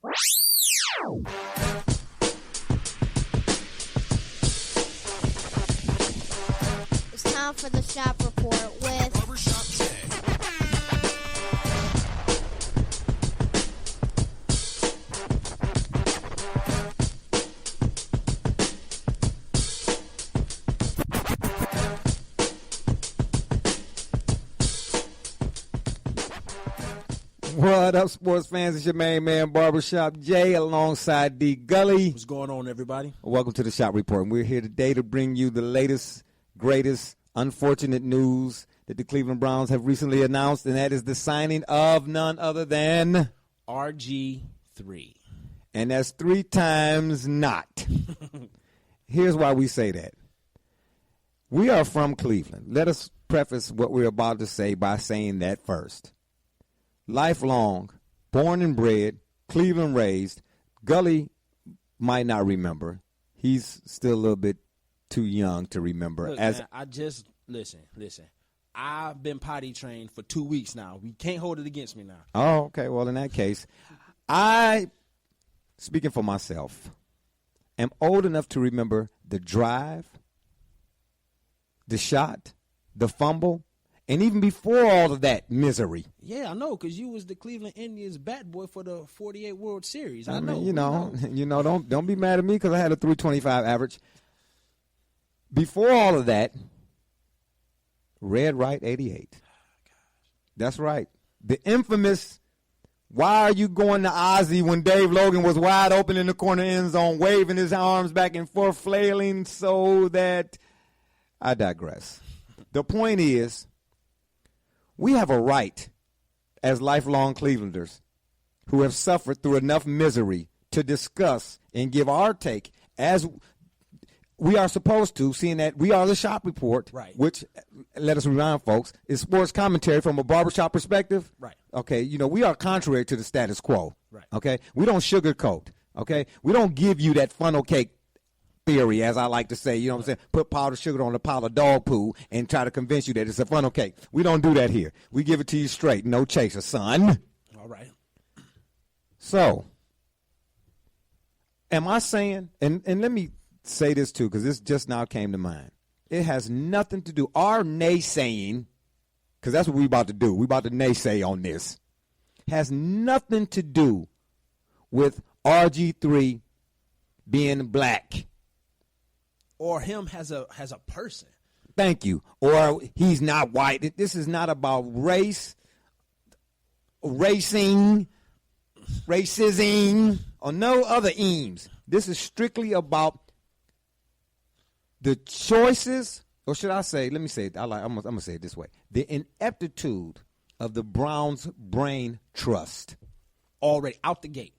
It's time for the shop report with Barbershop J. What up, sports fans? It's your main man, Barbershop J, alongside D. Gulley. What's going on, everybody? Welcome to the Shop Report. And we're here today to bring you the latest, greatest, unfortunate news that the Cleveland Browns have recently announced, and that is the signing of none other than RG3. And that's 3 times not. Here's why we say that. We are from Cleveland. Let us preface what we're about to say by saying that first. Lifelong, born and bred, Cleveland raised. Gulley might not remember. He's still a little bit too young to remember. Look, man, I just listen. I've been potty trained for 2 weeks now. We can't hold it against me now. Oh, okay. Well, in that case, I, speaking for myself, am old enough to remember the drive, the shot, the fumble, and even before all of that misery. Yeah, I know, because you was the Cleveland Indians bat boy for the 48 World Series. I mean, know. Don't be mad at me because I had a 325 average. Before all of that, red right 88. That's right. The infamous, why are you going to Ozzie when Dave Logan was wide open in the corner end zone, waving his arms back and forth, flailing so that I digress. The point is, we have a right as lifelong Clevelanders who have suffered through enough misery to discuss and give our take as we are supposed to, seeing that we are the Shop Report, right, which, let us remind folks, is sports commentary from a barbershop perspective. Right. Okay, we are contrary to the status quo. Right. Okay, we don't sugarcoat. Okay, we don't give you that funnel cake theory, as I like to say, you know what I'm saying? Put powdered sugar on a pile of dog poo and try to convince you that it's a funnel cake. We don't do that here. We give it to you straight. No chaser, son. All right. So, am I saying, and let me say this too, because this just now came to mind. It has nothing to do, our naysaying, because that's what we about to do. We about to naysay on this. Has nothing to do with RG3 being black. Or him as a person. Thank you. Or he's not white. This is not about race, racism, or no other eames. This is strictly about the choices, or should I say, let me say it, I'm going to say it this way. The ineptitude of the Browns' brain trust. Already out the gate.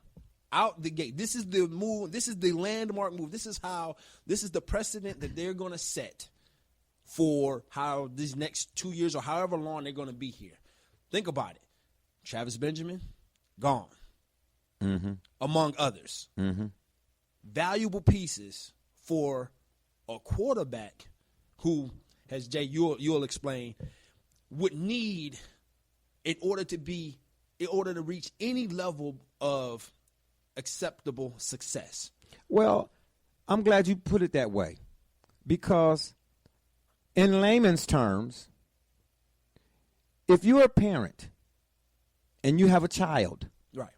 Out the gate. This is the move. This is the landmark move. This is the precedent that they're going to set for how these next 2 years or however long they're going to be here. Think about it. Travis Benjamin, gone. Mm-hmm. Among others. Mm-hmm. Valuable pieces for a quarterback who, as Jay, you'll explain, would need in order to reach any level of acceptable success. Well, I'm glad you put it that way, because in layman's terms, if you're a parent and you have a child, right,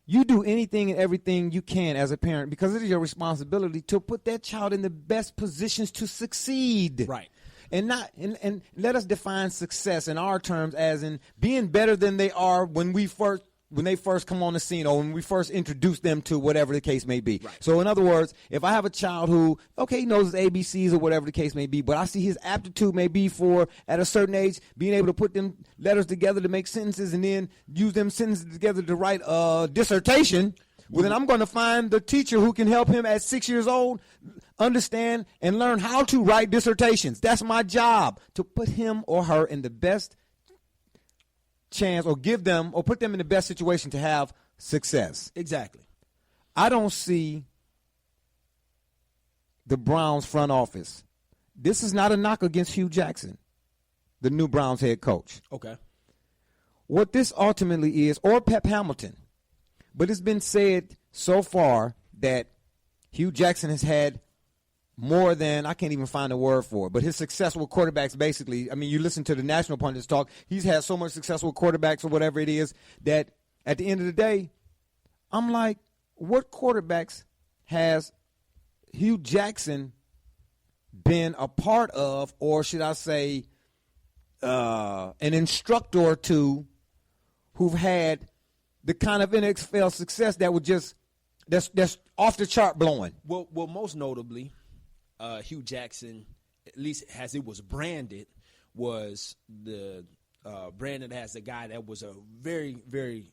you do anything and everything you can as a parent, because it is your responsibility to put that child in the best positions to succeed. Right. And let us define success in our terms as in being better than they are when they first come on the scene, or when we first introduce them to whatever the case may be. Right. So in other words, if I have a child who, he knows his ABCs or whatever the case may be, but I see his aptitude may be for, at a certain age, being able to put them letters together to make sentences and then use them sentences together to write a dissertation, well, then I'm going to find the teacher who can help him at 6 years old understand and learn how to write dissertations. That's my job, to put him or her in the best chance, or give them or put them in the best situation to have success. Exactly. I don't see the Browns front office. This is not a knock against Hugh Jackson, the new Browns head coach. Okay. What this ultimately is, or Pep Hamilton, But it's been said so far that Hugh Jackson has had more than, I can't even find a word for it, but his successful quarterbacks basically, I mean, you listen to the national pundits talk, he's had so much successful quarterbacks or whatever it is that at the end of the day, I'm like, what quarterbacks has Hugh Jackson been a part of, or should I say an instructor or two who've had the kind of NFL success that would just, that's off the chart blowing? Well, most notably, Hugh Jackson, at least as it was branded, was the branded as a guy that was a very, very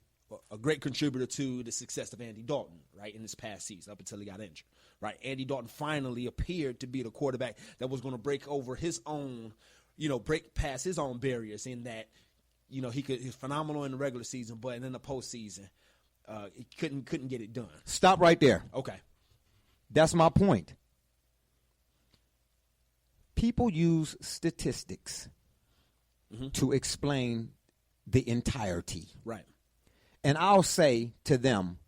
a great contributor to the success of Andy Dalton, right, in this past season up until he got injured, right? Andy Dalton finally appeared to be the quarterback that was going to break over his own, break past his own barriers in that, he's phenomenal in the regular season, but in the postseason, he couldn't get it done. Stop right there. Okay. That's my point. People use statistics to explain the entirety. Right. And I'll say to them,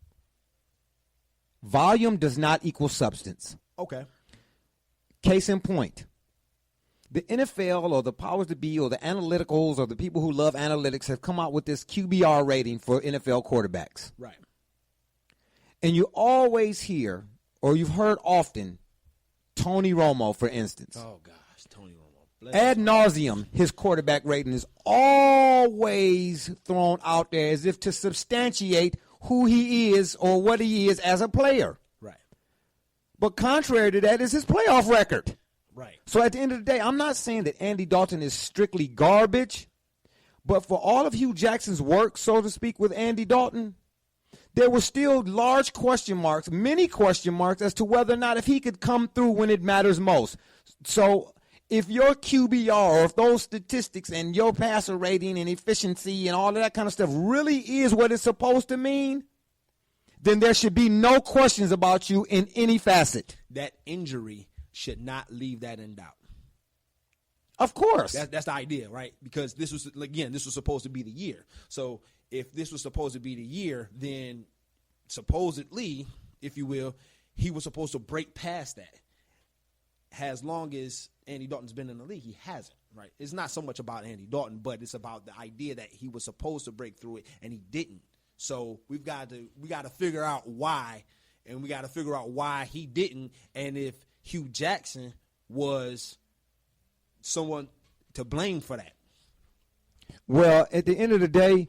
volume does not equal substance. Okay. Case in point, the NFL or the powers that be or the analyticals or the people who love analytics have come out with this QBR rating for NFL quarterbacks. Right. And you always hear, or you've heard often, Tony Romo, for instance. Oh, gosh, Tony Romo. Ad nauseum, his quarterback rating is always thrown out there as if to substantiate who he is or what he is as a player. Right. But contrary to that is his playoff record. Right. So at the end of the day, I'm not saying that Andy Dalton is strictly garbage, but for all of Hugh Jackson's work, so to speak, with Andy Dalton, there were still large question marks, many question marks as to whether or not if he could come through when it matters most. So if your QBR or if those statistics and your passer rating and efficiency and all of that kind of stuff really is what it's supposed to mean, then there should be no questions about you in any facet. That injury should not leave that in doubt. Of course. That's the idea, right? Because this was supposed to be the year. So if this was supposed to be the year, then supposedly, if you will, he was supposed to break past that. As long as Andy Dalton's been in the league, he hasn't, right? It's not so much about Andy Dalton, but it's about the idea that he was supposed to break through it and he didn't. So we got to figure out why, and we got to figure out why he didn't, and if Hugh Jackson was someone to blame for that. Well, at the end of the day,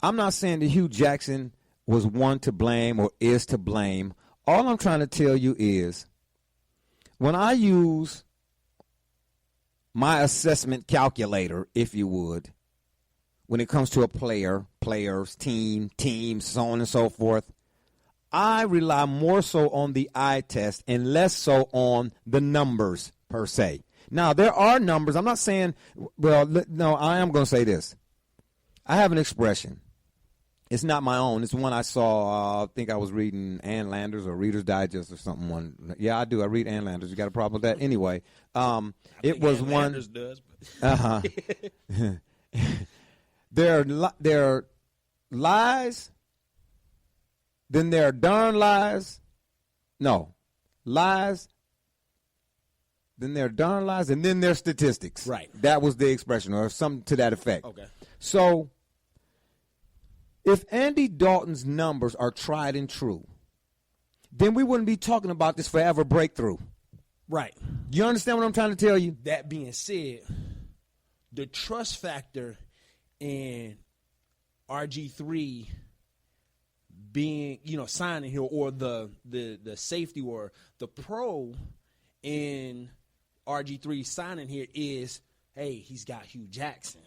I'm not saying that Hugh Jackson was one to blame or is to blame. All I'm trying to tell you is when I use my assessment calculator, if you would, when it comes to a player, players, teams, so on and so forth, I rely more so on the eye test and less so on the numbers per se. Now, there are numbers. I'm not saying, well, no, I am going to say this. I have an expression. It's not my own. It's one I saw, I think I was reading Ann Landers or Reader's Digest or something. Yeah, I do. I read Ann Landers. You got a problem with that? Anyway, it was Ann one. Landers does. But. There are lies, then there are darn lies. No, lies, then there are darn lies, and then there's statistics. Right. That was the expression, or something to that effect. Okay. So, if Andy Dalton's numbers are tried and true, then we wouldn't be talking about this forever breakthrough. Right. You understand what I'm trying to tell you? That being said, the trust factor in RG3 being, signing here, or the safety or the pro in RG3 signing here is, hey, he's got Hugh Jackson,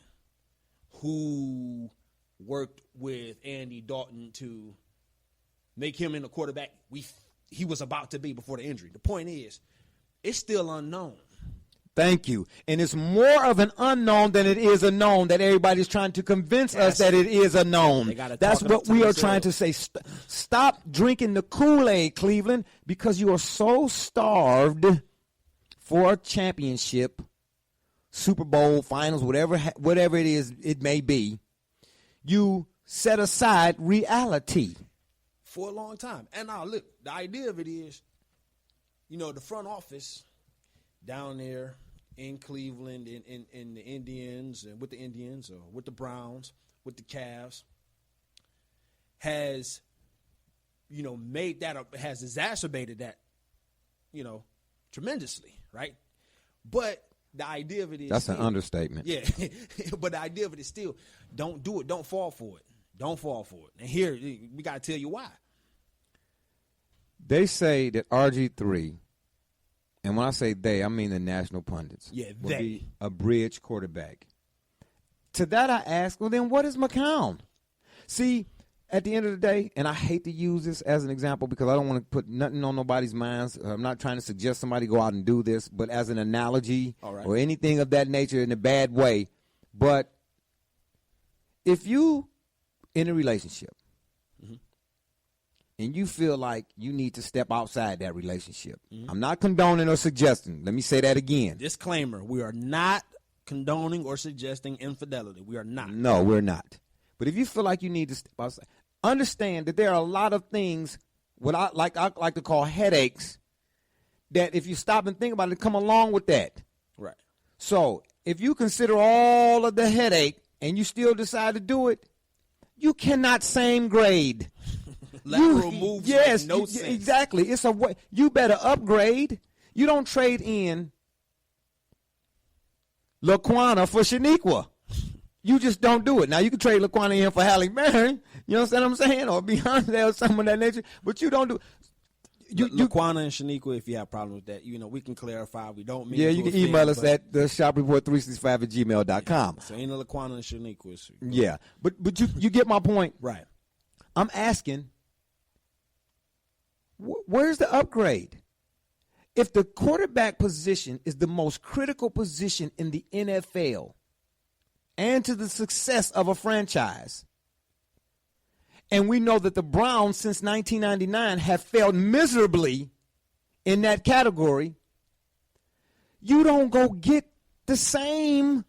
who worked with Andy Dalton to make him in the quarterback he was about to be before the injury. The point is, it's still unknown. Thank you. And it's more of an unknown than it is a known that everybody's trying to convince us that it is a known. That's what we are trying to say. Stop drinking the Kool-Aid, Cleveland, because you are so starved for a championship, Super Bowl, finals, whatever it is it may be. You set aside reality. for a long time. And now, look, the idea of it is, the front office down there in Cleveland, in the Indians, and with the Indians, or with the Browns, with the Cavs, has, made that up, has exacerbated that, tremendously, right? But the idea of it is that's an understatement. Yeah, but the idea of it is still, don't do it. Don't fall for it. Don't fall for it. And here, we got to tell you why. They say that RG3, and when I say they, I mean the national pundits, will be a bridge quarterback. To that I ask, well, then what is McCown? See, at the end of the day, and I hate to use this as an example because I don't want to put nothing on nobody's minds. I'm not trying to suggest somebody go out and do this, but as an analogy or anything of that nature in a bad way. But if you in a relationship and you feel like you need to step outside that relationship, I'm not condoning or suggesting. Let me say that again. Disclaimer, we are not condoning or suggesting infidelity. We are not. No, we're not. But if you feel like you need to step outside, understand that there are a lot of things, what I like to call headaches, that if you stop and think about it, come along with that. Right. So if you consider all of the headache and you still decide to do it, you cannot same grade. Lateral moves make no sense. Exactly. It's a way. You better upgrade. You don't trade in Laquana for Shaniqua. You just don't do it. Now, you can trade Laquana in for Halle Berry, you know what I'm saying, or Beyonce or something of that nature, but you don't do Laquana and Shaniqua, if you have a problem with that, we can clarify. We don't mean you can email us at the shopreport365@gmail.com. So ain't no Laquana and Shaniqua. Yeah, but you get my point. Right. I'm asking, where's the upgrade? If the quarterback position is the most critical position in the NFL, and to the success of a franchise. And we know that the Browns since 1999 have failed miserably in that category. You don't go get the same.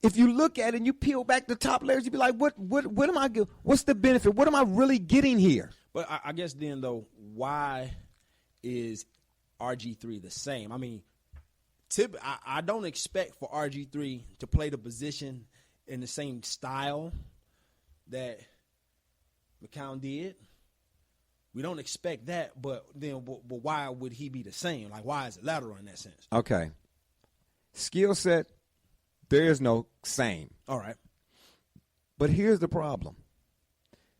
If you look at it and you peel back the top layers, you be like, what am I getting? What's the benefit? What am I really getting here? But I guess then, though, why is RG3 the same? I mean, I don't expect for RG3 to play the position in the same style that McCown did. We don't expect that, but why would he be the same? Like, why is it lateral in that sense? Okay. Skill set, there is no same. All right. But here's the problem.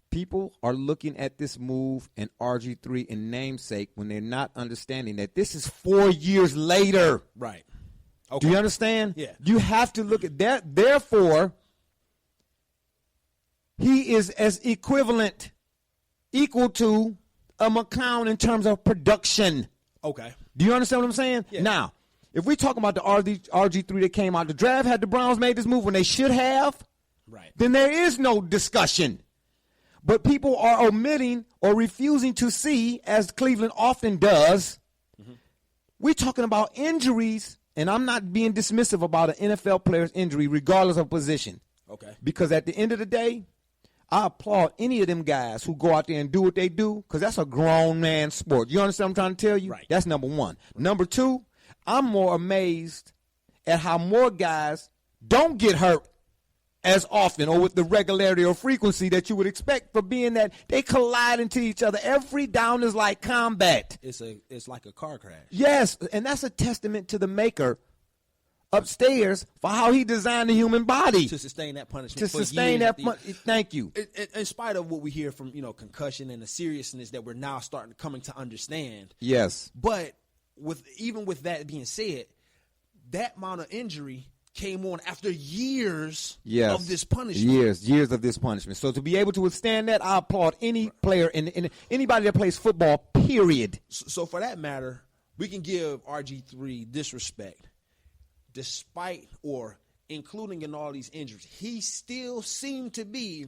People are looking at this move and RG3 in namesake when they're not understanding that this is 4 years later. Right. Okay. Do you understand? Yeah. You have to look at that. Therefore, he is as equal to a McCown in terms of production. Okay. Do you understand what I'm saying? Yeah. Now, if we're talking about the RG3 that came out the draft, had the Browns made this move when they should have, right, then there is no discussion. But people are omitting or refusing to see, as Cleveland often does, we're talking about injuries, and I'm not being dismissive about an NFL player's injury regardless of position. Okay. Because at the end of the day, I applaud any of them guys who go out there and do what they do, because that's a grown man sport. You understand what I'm trying to tell you? Right. That's number one. Right. Number two, I'm more amazed at how more guys don't get hurt as often or with the regularity or frequency that you would expect, for being that they collide into each other. Every down is like combat. It's like a car crash. Yes, and that's a testament to the maker upstairs for how he designed the human body to sustain that punishment. To sustain that thank you. In spite of what we hear from concussion and the seriousness that we're now coming to understand. Yes, but even with that being said, that amount of injury came on after years of this punishment. Years of this punishment. So to be able to withstand that, I applaud any player in anybody that plays football, period. So for that matter, we can give RG3 this respect. Despite or including in all these injuries, he still seemed to be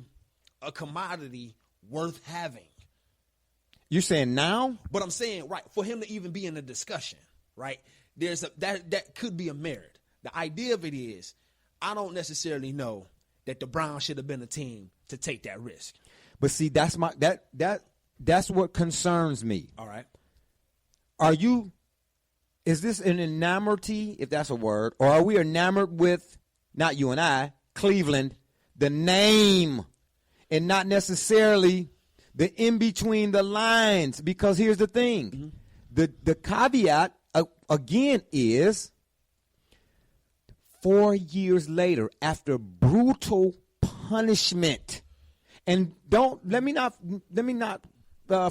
a commodity worth having. You're saying now? But I'm saying, right, for him to even be in a discussion, right, that could be a merit. The idea of it is, I don't necessarily know that the Browns should have been a team to take that risk. But see, that's That's what concerns me. All right. Is this an enamority, if that's a word, or are we enamored with, not you and I, Cleveland, the name, and not necessarily the in between the lines? Because here's the thing. The caveat, again, is 4 years later, after brutal punishment, and let me not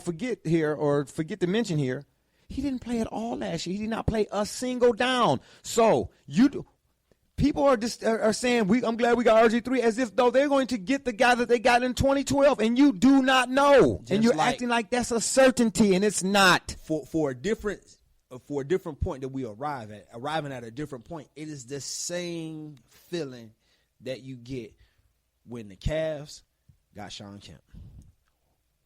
forget here, or forget to mention here, he didn't play at all last year. He did not play a single down. So people are saying, I'm glad we got RG3, as if though they're going to get the guy that they got in 2012, and you do not know. Just and you're acting like that's a certainty, and it's not. For a different point that we arriving at a different point, it is the same feeling that you get when the Cavs got Sean Kemp.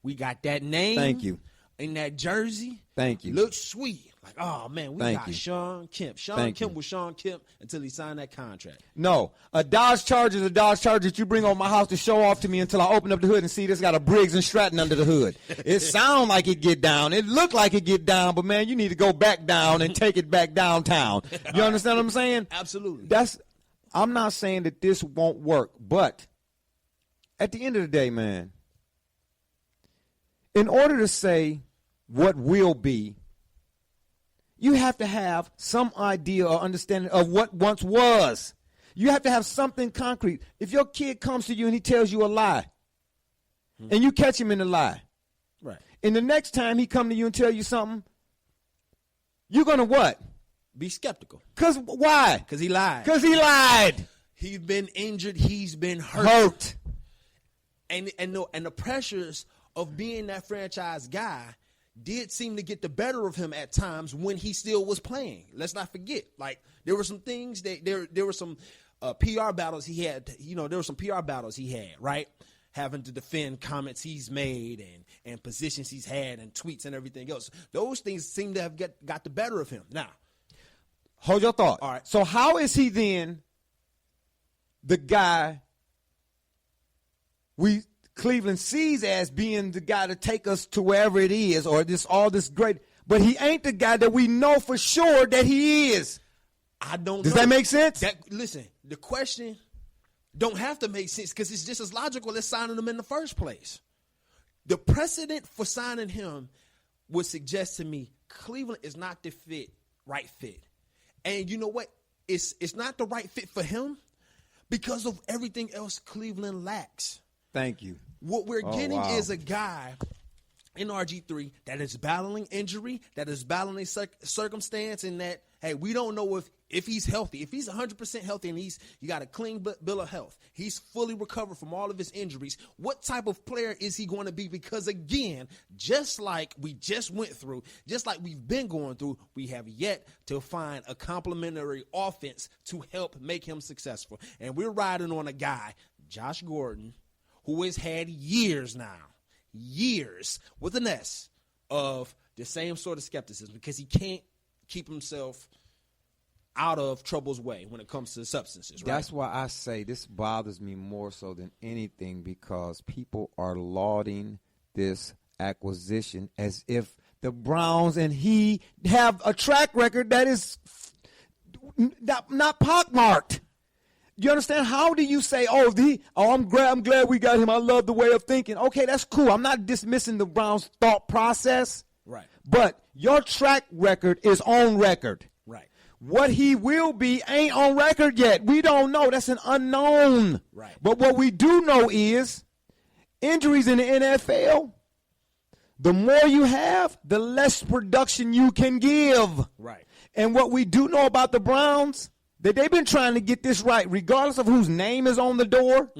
We got that name. Thank you. In that jersey. Thank you. Looks sweet. Like, oh, man, we Thank got you. Sean Kemp. Thank Kemp you. was Sean Kemp until he signed that contract. No, a Dodge Charger is a Dodge Charger that you bring on my house to show off to me until I open up the hood and see this got a Briggs and Stratton under the hood. It sound like it get down. It look like it get down, but man, you need to go back down and take it back downtown. You understand what I'm saying? Absolutely. I'm not saying that this won't work, but at the end of the day, man, in order to say what will be, you have to have some idea or understanding of what once was. You have to have something concrete. If your kid comes to you and he tells you a lie, and you catch him in the lie, Right. and the next time he come to you and tell you something, you're going to what? Be skeptical. Because why? Because he lied. Because he lied. He's been injured. He's been hurt. Hurt. And the pressures of being that franchise guy did seem to get the better of him at times when he still was playing. Let's not forget. Like, there were some things that there were some PR battles he had. There were some PR battles he had, right? Having to defend comments he's made and positions he's had and tweets and everything else. Those things seem to have got the better of him. Now, hold your thought. All right. So how is he then the guy Cleveland sees as being the guy to take us to wherever it is, or all this great, but he ain't the guy that we know for sure that he is? I don't know. Does that make sense? Listen, the question don't have to make sense because it's just as logical as signing him in the first place. The precedent for signing him would suggest to me Cleveland is not the right fit. And you know what? It's not the right fit for him because of everything else Cleveland lacks. Thank you. What we're getting wow. is a guy in RG3 that is battling injury, that is battling circumstance, and that, hey, we don't know if he's healthy. If he's 100% healthy and you got a clean bill of health, he's fully recovered from all of his injuries, what type of player is he going to be? Because, again, just like we just went through, just like we've been going through, we have yet to find a complementary offense to help make him successful. And we're riding on a guy, Josh Gordon, who has had years with an S of the same sort of skepticism because he can't keep himself out of trouble's way when it comes to substances. Right? That's why I say this bothers me more so than anything, because people are lauding this acquisition as if the Browns and he have a track record that is not pockmarked. You understand? How do you say, I'm glad we got him. I love the way of thinking. Okay, that's cool. I'm not dismissing the Browns' thought process. Right. But your track record is on record. Right. What he will be ain't on record yet. We don't know. That's an unknown. Right. But what we do know is injuries in the NFL, the more you have, the less production you can give. Right. And what we do know about the Browns, that they've been trying to get this right, regardless of whose name is on the door,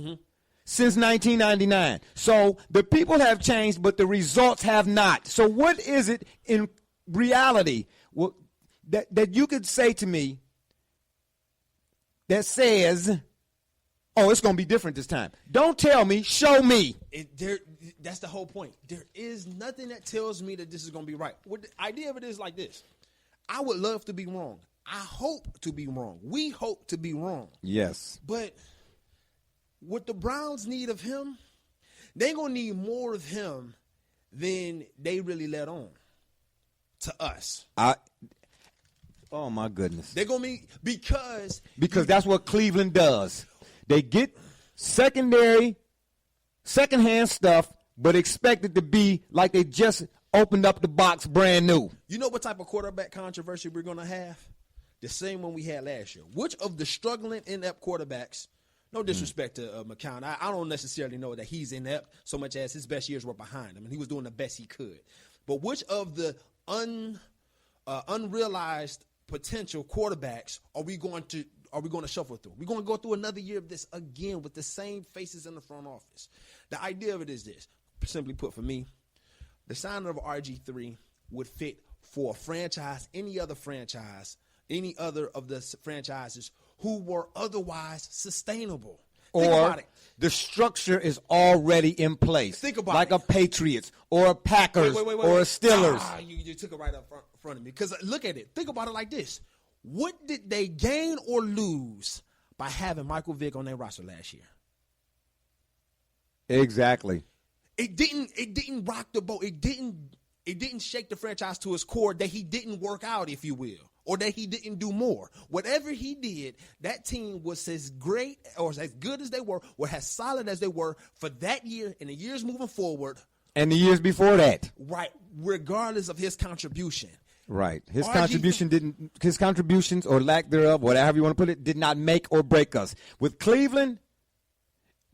since 1999. So the people have changed, but the results have not. So what is it in reality that you could say to me that says, it's going to be different this time? Don't tell me, show me. That's the whole point. There is nothing that tells me that this is going to be right. What the idea of it is like this. I would love to be wrong. I hope to be wrong. We hope to be wrong. Yes. But what the Browns need of him, they're going to need more of him then they really let on to us. Oh my goodness. They're gonna be because that's what Cleveland does. They get secondhand stuff, but expect it to be like they just opened up the box brand new. You know what type of quarterback controversy we're gonna have? The same one we had last year. Which of the struggling inept quarterbacks? No disrespect to McCown. I don't necessarily know that he's inept so much as his best years were behind him, and he was doing the best he could. But which of the unrealized potential quarterbacks are we going to shuffle through? We're going to go through another year of this again with the same faces in the front office. The idea of it is this, simply put for me, the signing of RG3 would fit for a franchise, any other of the franchises who were otherwise sustainable. Think about it. The structure is already in place. Think about like it. a Patriots or a Packers or a Steelers. You took it right up front of me. Because look at it. Think about it like this. What did they gain or lose by having Michael Vick on their roster last year? Exactly. It didn't rock the boat. It didn't shake the franchise to its core that he didn't work out, if you will, or that he didn't do more. Whatever he did, that team was as great or as good as they were, or as solid as they were for that year and the years moving forward. And the years before that. Right, regardless of his contribution. Right. His contributions or lack thereof, whatever you want to put it, did not make or break us. With Cleveland,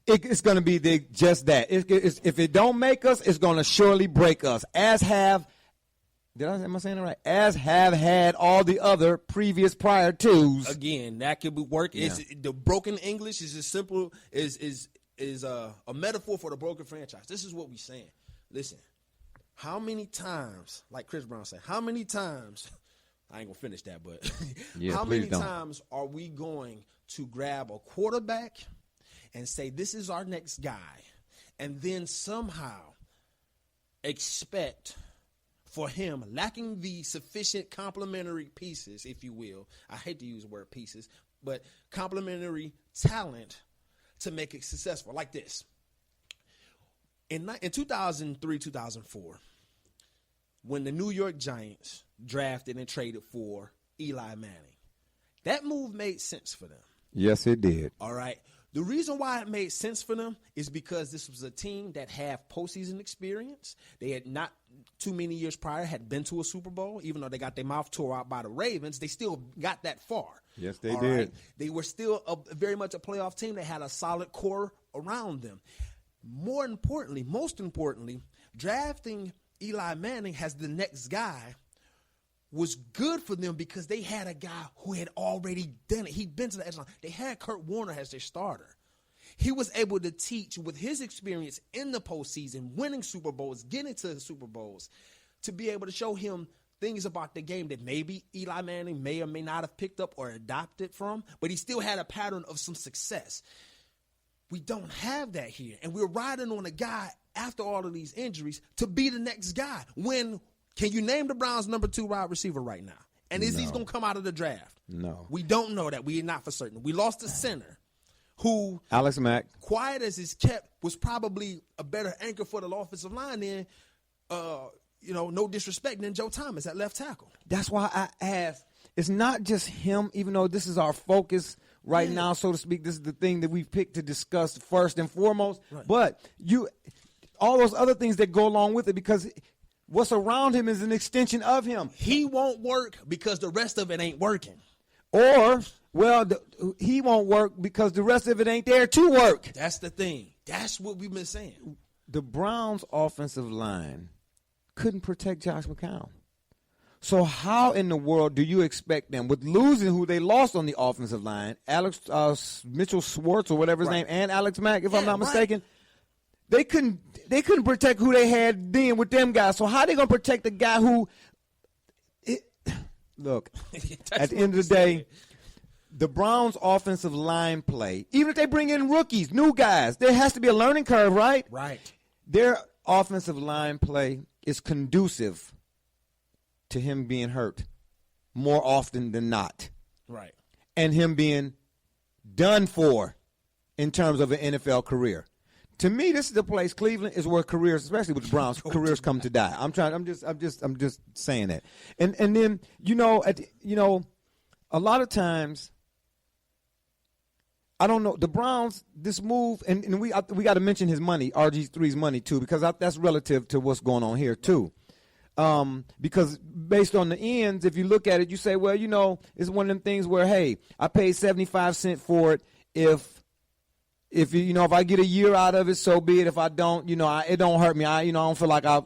it's going to be just that. If it don't make us, it's going to surely break us. Am I saying it right? As have had all the other previous prior twos. Again, that could work. Yeah. The broken English is as simple as a metaphor for the broken franchise. This is what we're saying. Listen, how many times, like Chris Brown said, how many times, I ain't going to finish that, but how many times are we going to grab a quarterback and say, this is our next guy, and then somehow expect for him, lacking the sufficient complementary pieces, if you will, I hate to use the word pieces, but complementary talent to make it successful, like this. In 2003, 2004, when the New York Giants drafted and traded for Eli Manning, that move made sense for them. Yes, it did. All right. The reason why it made sense for them is because this was a team that had postseason experience. They had not too many years prior had been to a Super Bowl. Even though they got their mouth tore out by the Ravens, they still got that far. Yes, they did. Right? They were still very much a playoff team. They had a solid core around them. Most importantly, drafting Eli Manning as the next guy was good for them because they had a guy who had already done it. He'd been to the edge line. They had Kurt Warner as their starter. He was able to teach with his experience in the postseason, winning Super Bowls, getting to the Super Bowls, to be able to show him things about the game that maybe Eli Manning may or may not have picked up or adopted from, but he still had a pattern of some success. We don't have that here, and we're riding on a guy after all of these injuries to be the next guy. Can you name the Browns' number 2 wide receiver right now? And is he going to come out of the draft? No. We don't know that. We are not for certain. We lost a center who, Alex Mack, quiet as is kept, was probably a better anchor for the offensive line than, no disrespect, than Joe Thomas at left tackle. That's why I asked. It's not just him, even though this is our focus right now, so to speak. This is the thing that we've picked to discuss first and foremost. Right. But all those other things that go along with it, because what's around him is an extension of him. He won't work because the rest of it ain't working. Or, he won't work because the rest of it ain't there to work. That's the thing. That's what we've been saying. The Browns' offensive line couldn't protect Josh McCown. So how in the world do you expect them, with losing who they lost on the offensive line, Alex Mitchell Schwartz or whatever his name, and Alex Mack, if I'm not mistaken, they couldn't protect who they had then with them guys. So how are they going to protect the guy who look, at the end of the day, the Browns' offensive line play, even if they bring in rookies, new guys, there has to be a learning curve, right? Right. Their offensive line play is conducive to him being hurt more often than not. Right. And him being done for in terms of an NFL career. To me, this is the place. Cleveland is where careers, especially with the Browns, careers come to die. I'm just saying that. And then a lot of times, I don't know the Browns. This move, and we got to mention his money, RG3's money too, because that's relative to what's going on here too. Because based on the ends, if you look at it, you say, well, it's one of them things where, hey, I paid 75 cents for it. If I get a year out of it, so be it. If I don't, it don't hurt me. I don't feel like I,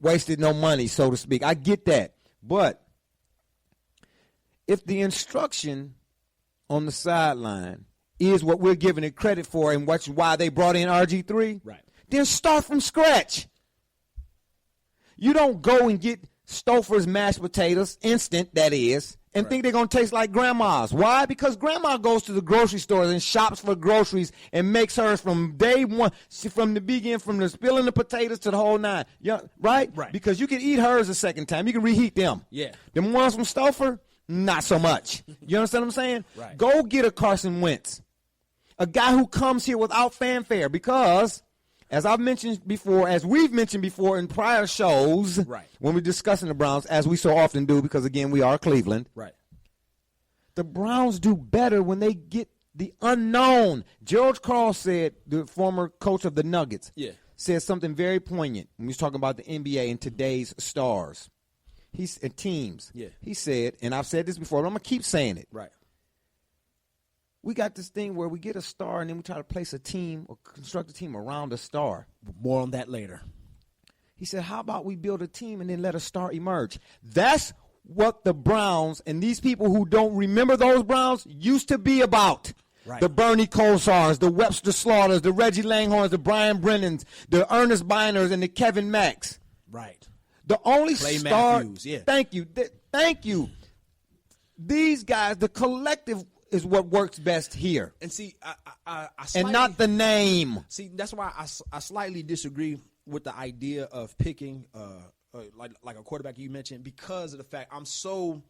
wasted no money, so to speak. I get that. But if the instruction on the sideline is what we're giving it credit for and why they brought in RG3, right, then start from scratch. You don't go and get Stouffer's mashed potatoes, instant that is, and think they're going to taste like grandma's. Why? Because grandma goes to the grocery stores and shops for groceries and makes hers from day one, from the beginning, from the spilling the potatoes to the whole nine. Right? Right. Because you can eat hers a second time. You can reheat them. Yeah. The ones from Stouffer, not so much. You understand what I'm saying? Right. Go get a Carson Wentz, a guy who comes here without fanfare because – as we've mentioned before in prior shows, right, when we're discussing the Browns, as we so often do, because, again, we are Cleveland. Right. The Browns do better when they get the unknown. George Karl said, the former coach of the Nuggets, said something very poignant when he was talking about the NBA and today's stars. Teams. Yeah. He said, and I've said this before, but I'm going to keep saying it. Right. We got this thing where we get a star and then we try to place a team or construct a team around a star. More on that later. He said, how about we build a team and then let a star emerge? That's what the Browns and these people who don't remember those Browns used to be about. Right. The Bernie Kosars, the Webster Slaughters, the Reggie Langhorns, the Brian Brennans, the Ernest Byners, and the Kevin Macks. Right. The only Clay star. Matthews, yeah. Thank you. These guys, the collective is what works best here. And see, I slightly, and not the name. See, that's why I slightly disagree with the idea of picking like a quarterback you mentioned, because of the fact I'm so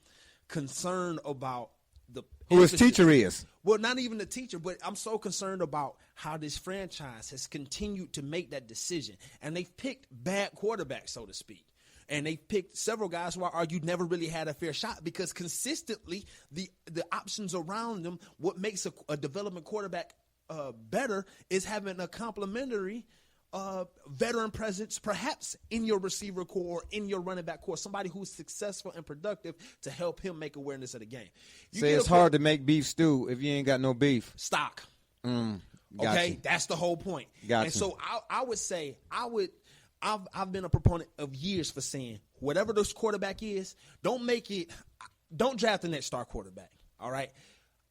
concerned about who his teacher is. Well, not even the teacher, but I'm so concerned about how this franchise has continued to make that decision. And they've picked bad quarterbacks, so to speak. And they picked several guys who I argued never really had a fair shot, because consistently the options around them, what makes a development quarterback better is having a complementary veteran presence, perhaps in your receiver core, in your running back core, somebody who's successful and productive to help him make awareness of the game. Say it's hard to make beef stew if you ain't got no beef. Stock. Okay, that's the whole point. Gotcha. So I would say I've been a proponent of years for saying whatever this quarterback is, don't draft the next star quarterback. All right.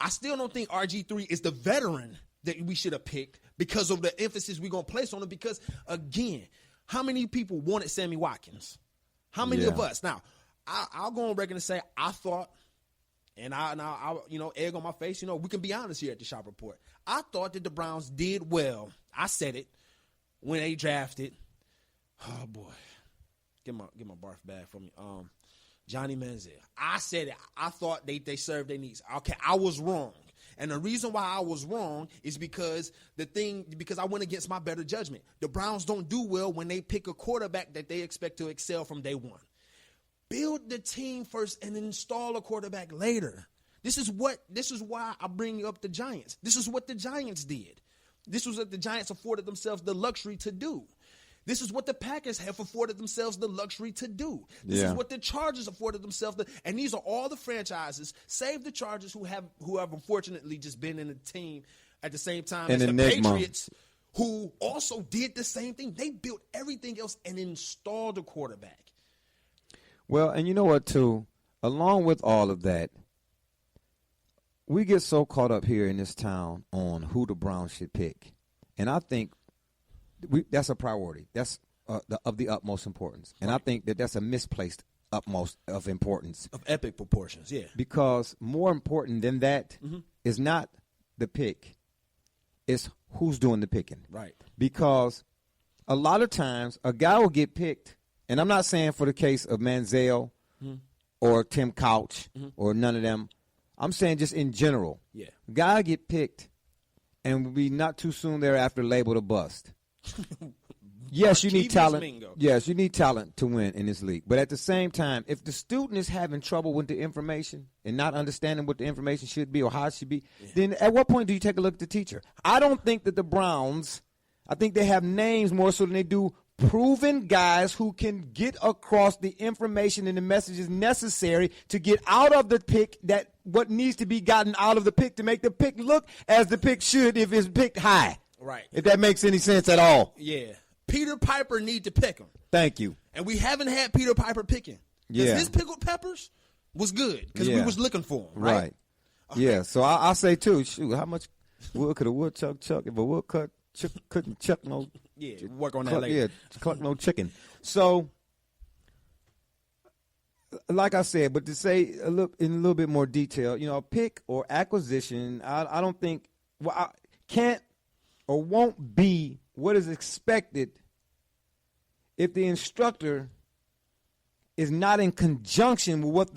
I still don't think RG3 is the veteran that we should have picked because of the emphasis we're going to place on it. Because, again, how many people wanted Sammy Watkins? How many of us? Now, I'll go on record and say I thought, and I egg on my face, we can be honest here at the Shop Report. I thought that the Browns did well. I said it when they drafted. Oh, boy. Get my barf bag for me. Johnny Manziel. I said it. I thought they served their needs. Okay, I was wrong. And the reason why I was wrong is because I went against my better judgment. The Browns don't do well when they pick a quarterback that they expect to excel from day one. Build the team first and install a quarterback later. This is why I bring up the Giants. This is what the Giants did. This was what the Giants afforded themselves the luxury to do. This is what the Packers have afforded themselves the luxury to do. This is what the Chargers afforded themselves. And these are all the franchises, save the Chargers, who have unfortunately just been in the team at the same time as the Patriots, who also did the same thing. They built everything else and installed a quarterback. Well, and you know what, too? Along with all of that, we get so caught up here in this town on who the Browns should pick. And I think that's a priority. That's of the utmost importance. And I think that's a misplaced utmost of importance. Of epic proportions, yeah. Because more important than that is not the pick. It's who's doing the picking. Right. Because a lot of times a guy will get picked, and I'm not saying for the case of Manziel or Tim Couch or none of them. I'm saying just in general. Yeah. A guy get picked, and will be not too soon thereafter labeled a bust. Yes, you need talent. Mingo. Yes, you need talent to win in this league. But at the same time, if the student is having trouble with the information and not understanding what the information should be or how it should be, then at what point do you take a look at the teacher? I don't think that the Browns, I think they have names more so than they do proven guys who can get across the information and the messages necessary to get out of the pick that what needs to be gotten out of the pick to make the pick look as the pick should if it's picked high. Right. If that makes any sense at all. Yeah. Peter Piper need to pick him. Thank you. And we haven't had Peter Piper picking. Yeah. His pickled peppers was good because we was looking for him, right? Okay. Yeah, so I say, too, shoot, how much wood could a woodchuck chuck if a woodchuck couldn't chuck no work on that later. Yeah, cluck no chicken. So, like I said, but to say in a little bit more detail, pick or acquisition, I don't think I can't or won't be what is expected if the instructor is not in conjunction with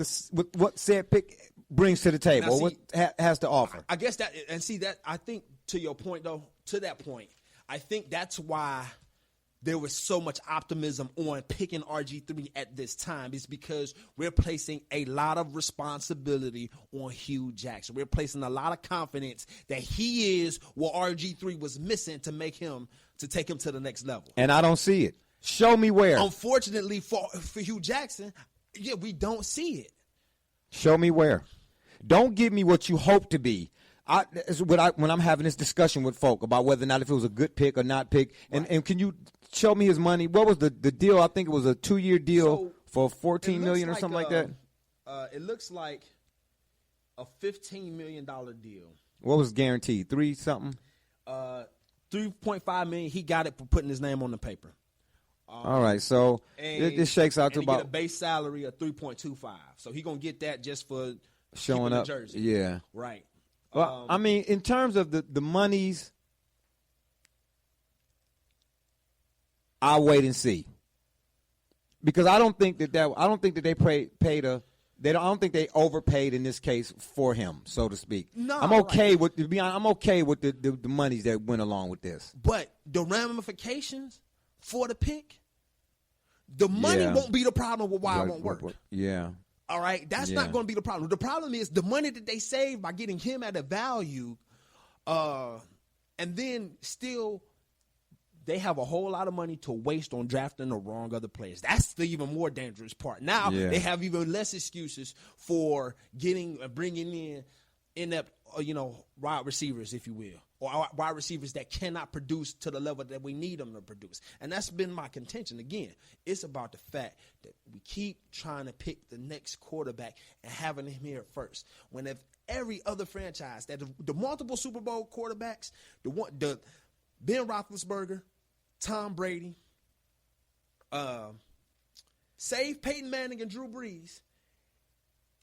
what said pick brings to the table, or what has to offer. I guess that, and see that, I think to your point though, to that point, I think that's why there was so much optimism on picking RG3 at this time, is because we're placing a lot of responsibility on Hugh Jackson. We're placing a lot of confidence that he is what RG3 was missing to take him to the next level. And I don't see it. Show me where. Unfortunately for Hugh Jackson, we don't see it. Show me where. Don't give me what you hope to be. When I'm having this discussion with folk about whether or not if it was a good pick or not pick, and can you show me his money? What was the deal? I think it was a 2-year deal for $14 million or something like that. It looks like a $15 million deal. What was guaranteed? 3 something? $3.5 million. He got it for putting his name on the paper. All right, so this shakes out to about get a base salary of $3.25. So he's gonna get that just for showing up. The jersey. Yeah, right. Well, I mean, in terms of the monies, I'll wait and see, because I don't think that they paid a. I don't think they overpaid in this case for him, so to speak. No, I'm okay with, to be honest, I'm okay with the monies that went along with this. But the ramifications for the pick, the money won't be the problem with why it won't work. Yeah. All right? That's not going to be the problem. The problem is the money that they saved by getting him at a value, and then still they have a whole lot of money to waste on drafting the wrong other players. That's the even more dangerous part. Now they have even less excuses for bringing in inept, wide receivers, if you will, or wide receivers that cannot produce to the level that we need them to produce. And that's been my contention. Again, it's about the fact that we keep trying to pick the next quarterback and having him here first. When if every other franchise, that the multiple Super Bowl quarterbacks, the Ben Roethlisberger, Tom Brady, save Peyton Manning and Drew Brees,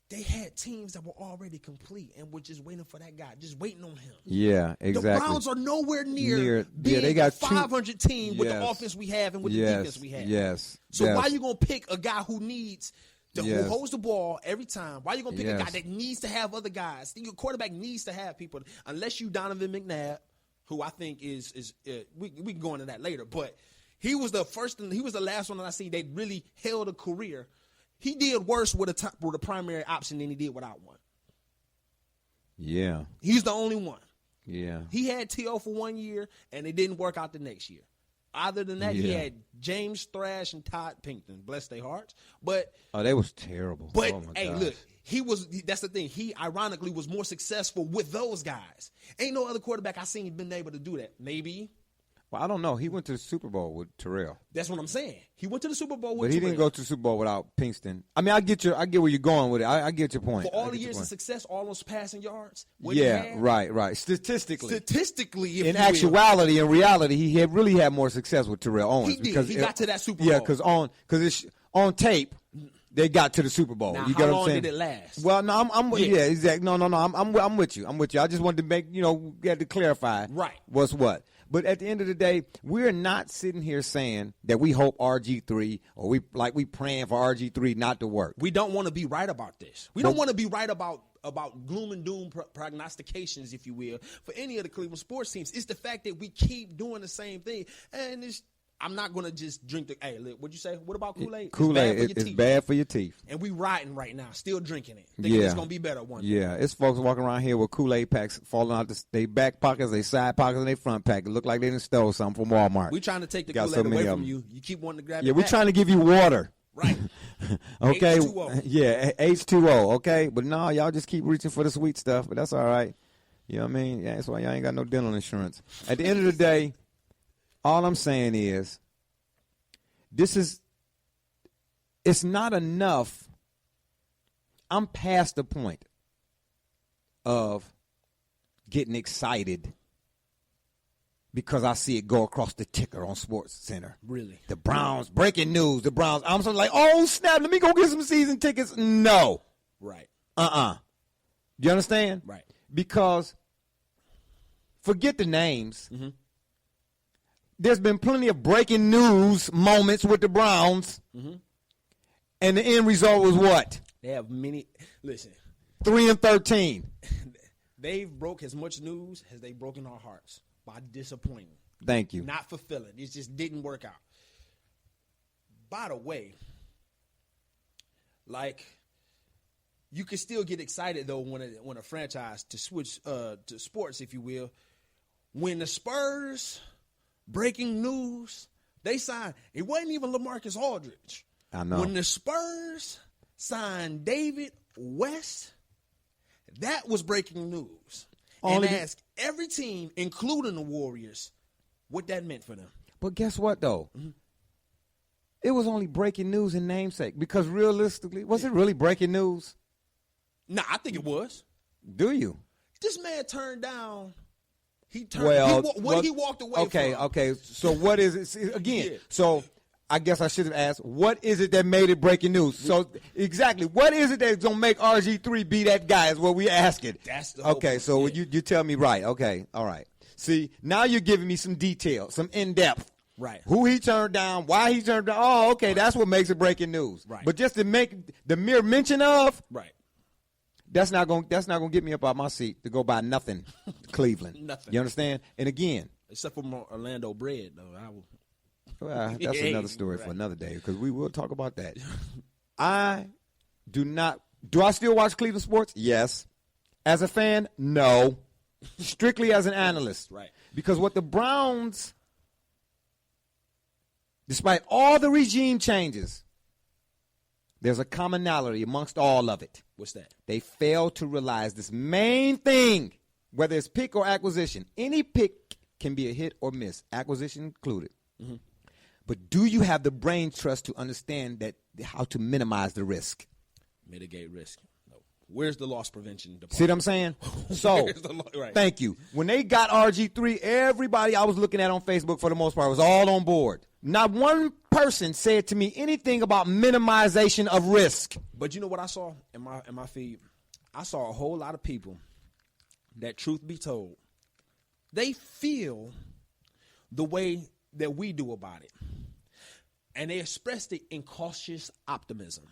they had teams that were already complete and were just waiting for that guy, just waiting on him. Yeah, exactly. The Browns are nowhere near being they got a 500 team with the offense we have and with the defense we have. Yes. So why are you going to pick a guy who needs who holds the ball every time? Why are you going to pick a guy that needs to have other guys? Your quarterback needs to have people, unless you Donovan McNabb, who I think is we can go into that later, but he was the first and he was the last one that I see that really held a career. He did worse with a primary option than he did without one. Yeah. He's the only one. Yeah. He had T.O. for 1 year, and it didn't work out the next year. Other than that, he had James Thrash and Todd Pinkton. Bless their hearts. But they was terrible. But, oh my hey, gosh. look, that's the thing. He, ironically, was more successful with those guys. Ain't no other quarterback I seen been able to do that. Maybe. Well, I don't know. He went to the Super Bowl with Terrell. That's what I'm saying. He went to the Super Bowl with But he Terrell. didn't go to the Super Bowl without Pinkston. I mean, I get where you're going with it. I get your point. For all the years of success, all those passing yards. Right. Statistically, in actuality, in reality, he really had more success with Terrell Owens. He did. Because he got to that Super Bowl. Yeah, because on tape, they got to the Super Bowl. Now, you get how what I'm long saying? did it last? Well, no, exactly. No, I'm with you. I just wanted to make, we had to clarify what's what. But at the end of the day, we're not sitting here saying that we hope RG3 or we praying for RG3 not to work. We don't want to be right about this. We don't want to be right about about gloom and doom prognostications, if you will, for any of the Cleveland sports teams. It's the fact that we keep doing the same thing. And I'm not going to just drink the – hey, look, what'd you say? What about Kool-Aid? Kool-Aid, it's bad for your teeth. And we riding right now, still drinking it, thinking it's going to be better one day. Yeah, it's folks walking around here with Kool-Aid packs falling out their back pockets, their side pockets, and their front pack. It look like they done stole something from Walmart. We're trying to take the Kool-Aid away from you. You keep wanting to grab it. Yeah, we're trying to give you water. Right. Okay. H2O. Yeah, H2O. Okay, but no, y'all just keep reaching for the sweet stuff. But that's all right. You know what I mean? Yeah, that's why y'all ain't got no dental insurance. At the end of the day, all I'm saying is, it's not enough. I'm past the point of getting excited because I see it go across the ticker on Sports Center. Really? The Browns, breaking news, the Browns. I'm sort of like, oh, snap, let me go get some season tickets. No. Right. Do you understand? Right. Because forget the names. Mm-hmm. There's been plenty of breaking news moments with the Browns, and the end result was what? They have many. Listen, 3-13. They've broke as much news as they've broken our hearts by disappointing. Thank you. Not fulfilling. It just didn't work out. By the way, like, you can still get excited though when a franchise to switch to sports, if you will, when the Spurs. Breaking news, they signed, it wasn't even LaMarcus Aldridge. I know. When the Spurs signed David West, that was breaking news. And asked every team, including the Warriors, what that meant for them. But guess what, though? It was only breaking news in namesake. Because realistically, was it really breaking news? Nah, I think it was. Do you? This man turned down. He turned. He walked away from. Okay. So what is it? See, again, so I guess I should have asked, what is it that made it breaking news? So exactly, what is it that's going to make RG3 be that guy is what we asking. That's the whole point. So you tell me right. Okay, all right. See, now you're giving me some detail, some in-depth. Right. Who he turned down, why he turned down. Oh, okay, that's what makes it breaking news. Right. But just to make the mere mention of. Right. That's not gonna get me up out my seat to go buy nothing, Cleveland. Nothing. You understand? And again, except for more Orlando bread, though. Well, that's another story for another day because we will talk about that. I do not. Do I still watch Cleveland sports? Yes. As a fan, no. Strictly as an analyst, right? Because what the Browns, despite all the regime changes, there's a commonality amongst all of it. What's that? They fail to realize this main thing, whether it's pick or acquisition. Any pick can be a hit or miss, acquisition included. Mm-hmm. But do you have the brain trust to understand that how to minimize the risk? Mitigate risk. No. Where's the loss prevention department? See what I'm saying? So, right. Thank you. When they got RG3, everybody I was looking at on Facebook for the most part was all on board. Not one person said to me anything about minimization of risk. But you know what I saw in my feed? I saw a whole lot of people that, truth be told, they feel the way that we do about it. And they expressed it in cautious optimism.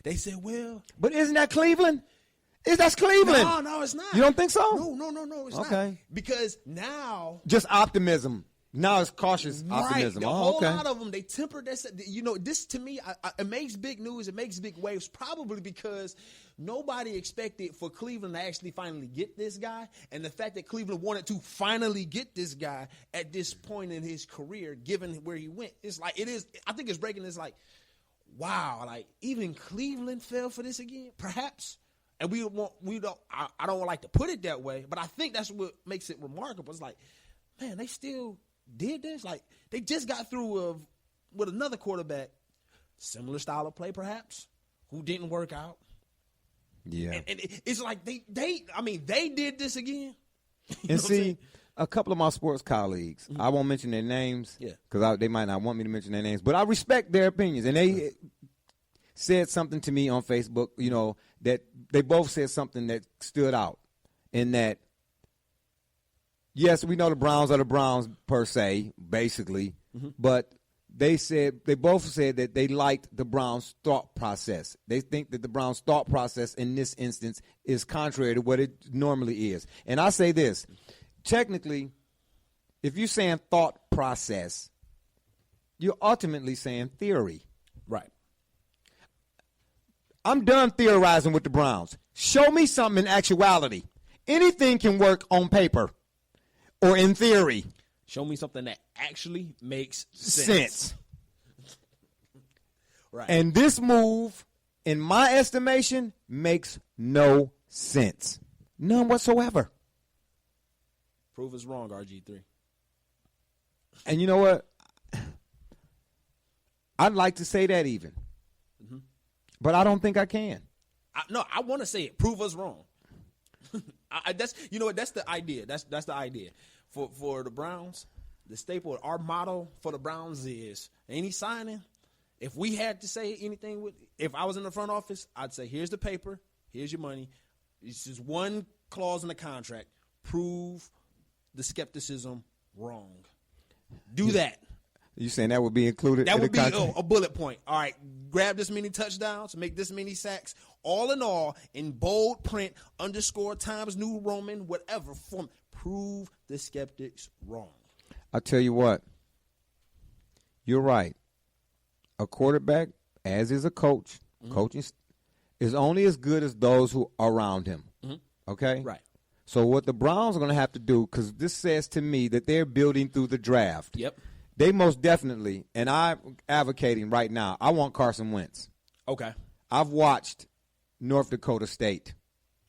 They said, well. But isn't that Cleveland? That's Cleveland. No, it's not. You don't think so? No, it's not. Okay. Because now. Just optimism. Now it's cautious optimism. Right. A whole lot of them, they temper this. You know, this to me, it makes big news. It makes big waves, probably because nobody expected for Cleveland to actually finally get this guy. And the fact that Cleveland wanted to finally get this guy at this point in his career, given where he went, it's like, it is. I think it's breaking. It's like, wow, like even Cleveland fell for this again, perhaps. And I don't like to put it that way, but I think that's what makes it remarkable. It's like, man, they still did this. Like, they just got through with another quarterback, similar style of play perhaps, who didn't work out. Yeah. And it's like they did this again. And see, a couple of my sports colleagues, I won't mention their names because they might not want me to mention their names, but I respect their opinions. And they said something to me on Facebook, you know, that they both said something that stood out in that, yes, we know the Browns are the Browns per se, basically, but they both said that they liked the Browns' thought process. They think that the Browns' thought process in this instance is contrary to what it normally is. And I say this, technically, if you're saying thought process, you're ultimately saying theory. Right. I'm done theorizing with the Browns. Show me something in actuality. Anything can work on paper or in theory. Show me something that actually makes Sense. Right. And this move, in my estimation, makes no sense. None whatsoever. Prove us wrong, RG3. And you know what? I'd like to say that even. Mm-hmm. But I don't think I can. I want to say it. Prove us wrong. That's the idea. That's the idea. For the Browns, the staple, our motto for the Browns is any signing. If we had to say anything, if I was in the front office, I'd say, here's the paper, here's your money. It's just one clause in the contract. Prove the skepticism wrong. Do that. You saying that would be included? That in would the be contract? a bullet point. All right, grab this many touchdowns, make this many sacks. All in all, in bold print, underscore Times New Roman, whatever form. Prove the skeptics wrong. I tell you what, you're right. A quarterback, as is a coach, coaching is only as good as those who are around him. Mm-hmm. Okay? Right. So what the Browns are going to have to do, because this says to me that they're building through the draft. Yep. They most definitely, and I'm advocating right now, I want Carson Wentz. Okay. I've watched North Dakota State.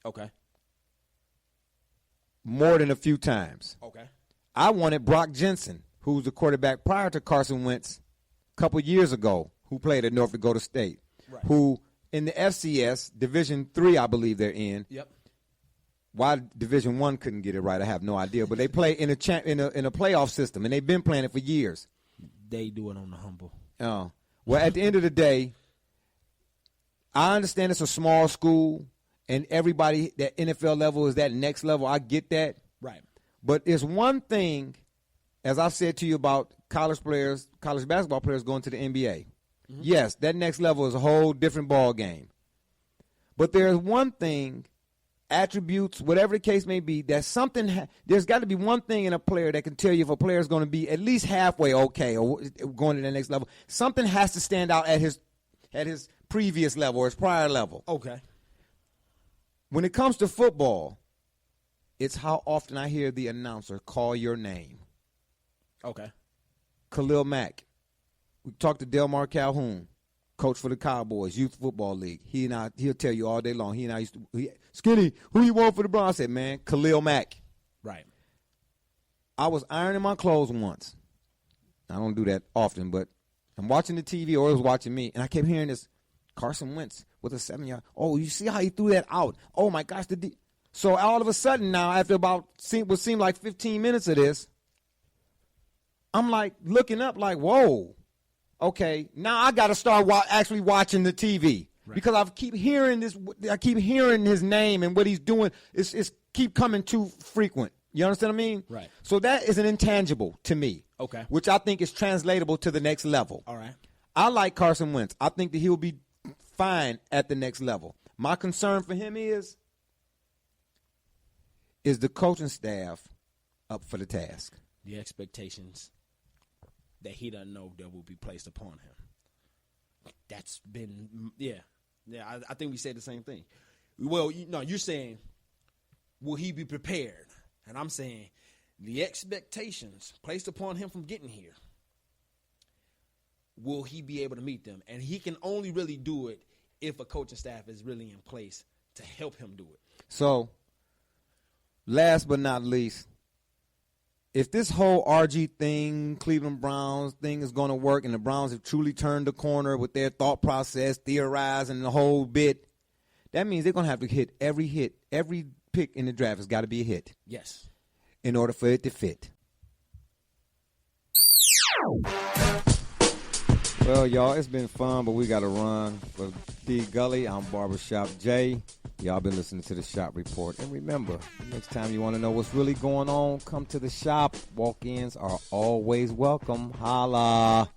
Okay. More than a few times. Okay. I wanted Brock Jensen, who was the quarterback prior to Carson Wentz a couple years ago, who played at North Dakota State, right. who in the FCS, Division III, I believe they're in. Yep. Why Division I couldn't get it right, I have no idea. But they play in a playoff system, and they've been playing it for years. They do it on the humble. Oh. Well, at the end of the day, I understand it's a small school, and everybody that NFL level is that next level. I get that. Right. But it's one thing, as I said to you about college basketball players going to the NBA. Mm-hmm. Yes, that next level is a whole different ball game. But there's one thing, attributes, whatever the case may be, that something there's got to be one thing in a player that can tell you if a player is going to be at least halfway okay or going to the next level. Something has to stand out at his previous level or his prior level. Okay. When it comes to football, it's how often I hear the announcer call your name. Okay. Khalil Mack. We talked to Delmar Calhoun, coach for the Cowboys, Youth Football League. He'll tell you all day long. He and I used to, Skinny, who you want for the Browns? I said, man, Khalil Mack. Right. I was ironing my clothes once. I don't do that often, but I'm watching the TV or it was watching me, and I kept hearing this Carson Wentz with a 7-yard. Oh, you see how he threw that out? Oh, my gosh. So all of a sudden now, after what seemed like 15 minutes of this, I'm like looking up like, whoa. Okay, now I got to start actually watching the TV. Right. Because I keep hearing this. I keep hearing his name and what he's doing. It's keep coming too frequent. You understand what I mean? Right. So that is an intangible to me. Okay. Which I think is translatable to the next level. All right. I like Carson Wentz. I think that he'll be fine at the next level. My concern for him is the coaching staff up for the task? The expectations that he doesn't know that will be placed upon him. That's been, yeah. I think we said the same thing. Well, you're saying, will he be prepared? And I'm saying, the expectations placed upon him from getting here, will he be able to meet them? And he can only really do it if a coaching staff is really in place to help him do it. So, last but not least, if this whole RG thing, Cleveland Browns thing is going to work and the Browns have truly turned the corner with their thought process, theorizing the whole bit, that means they're going to have to hit every pick in the draft has got to be a hit. Yes. In order for it to fit. Well, y'all, it's been fun, but we got to run. For D. Gulley, I'm Barbershop Jay. Y'all been listening to the Shop Report. And remember, next time you want to know what's really going on, come to the shop. Walk-ins are always welcome. Holla.